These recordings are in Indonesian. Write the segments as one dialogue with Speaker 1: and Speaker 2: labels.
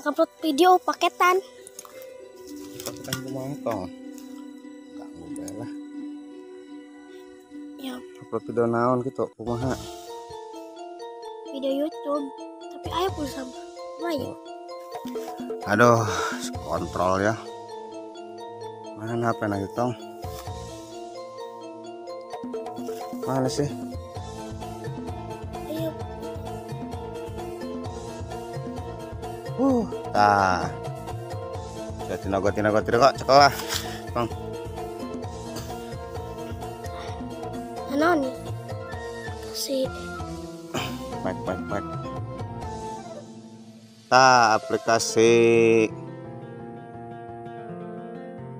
Speaker 1: Upload video paketan.
Speaker 2: Paketan kumangtong. Ganggu bae lah.
Speaker 1: Ya,
Speaker 2: Upload video naon gitu kumaha?
Speaker 1: video YouTube. Tapi ayo pulsa lumayan.
Speaker 2: Aduh, kontrol ya. Mana HP lagi tong? Mana sih?
Speaker 1: Ayo.
Speaker 2: Tah. Tinago cekelah. Bang.
Speaker 1: Mana nih? Si
Speaker 2: Baik. Tah, aplikasi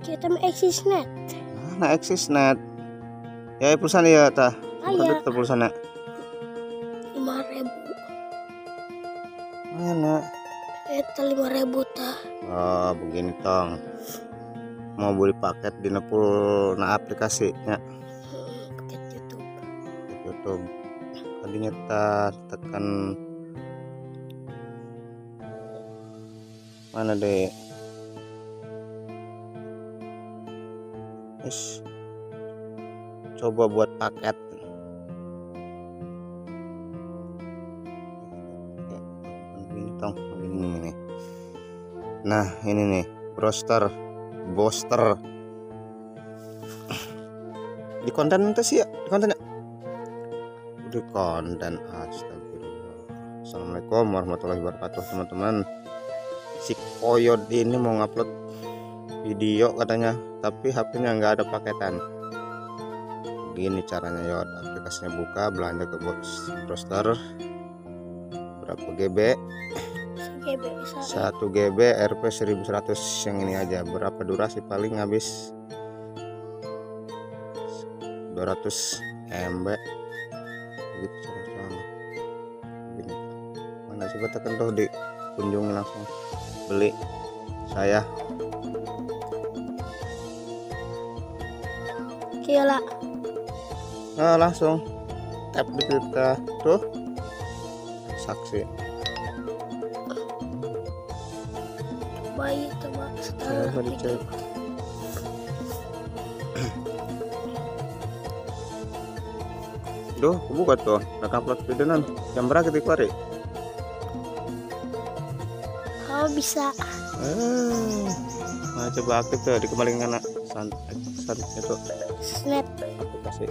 Speaker 1: kita Axisnet.
Speaker 2: nah Axisnet. Ya pulsa ya tah.
Speaker 1: Aya.
Speaker 2: Berapa pulsa
Speaker 1: 5.000.
Speaker 2: Mana?
Speaker 1: Eta 5.000 tah.
Speaker 2: Oh, begini tong. Mau beli paket di na aplikasinya.
Speaker 1: Paket
Speaker 2: YouTube. Tadinya tekan mana deh? Coba buat paket. Begini tong, begini nih. Nah, ini nih, booster. Di konten itu sih ya, di konten ya. Di konten, astagfirullah. Assalamualaikum warahmatullahi wabarakatuh, teman-teman. Si Koyod ini mau ngupload video katanya, tapi HP-nya nggak ada paketan. Gini caranya Yod, aplikasinya buka, belanja ke browser. Berapa GB? 1 GB RP 1100 yang ini aja. Berapa durasi? Paling habis 200 MB gitu cara-cara. Gini. Mana coba tekan tuh, dikunjungi langsung beli saya.
Speaker 1: Kira
Speaker 2: Nah, langsung tap di kita tuh saksi.
Speaker 1: bayi coba setelah
Speaker 2: Coba dicek. Duh, buka tuh. Nak upload video nan. Jam berapa kita keluar?
Speaker 1: kalau bisa.
Speaker 2: Nah, coba aktif tuh, dikembalikan san itu
Speaker 1: Snap.
Speaker 2: aplikasi.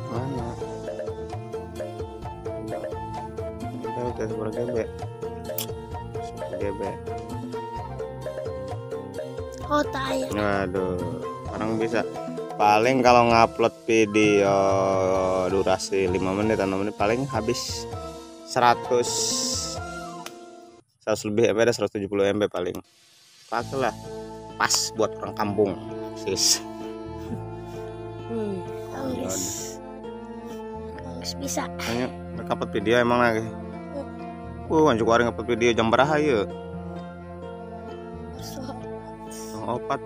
Speaker 2: Mana? Udah berapa GB? 1 GB.
Speaker 1: Oh tak ya.
Speaker 2: Aduh, orang bisa. Paling kalau ngupload video durasi 5 menit atau 6 menit paling habis 100 lebih MB, ada 170 MB paling. Pakailah, pas buat orang kampung sis.
Speaker 1: Nggak bisa.
Speaker 2: Hanya ngupload video emang lagi. Anjuk orang ngupload video jam berapa ya? Opat,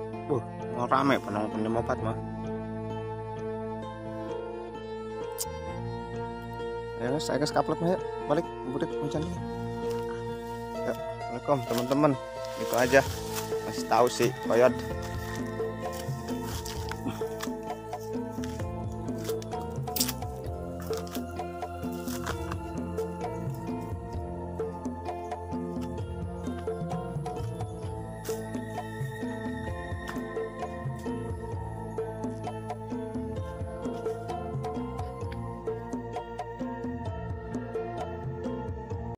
Speaker 2: mau rame penonton jam 4 mah. Ayo saya upload mah, balik budik hujan. Ya, Assalamualaikum teman-teman. Itu aja, masih tahu sih Koyod.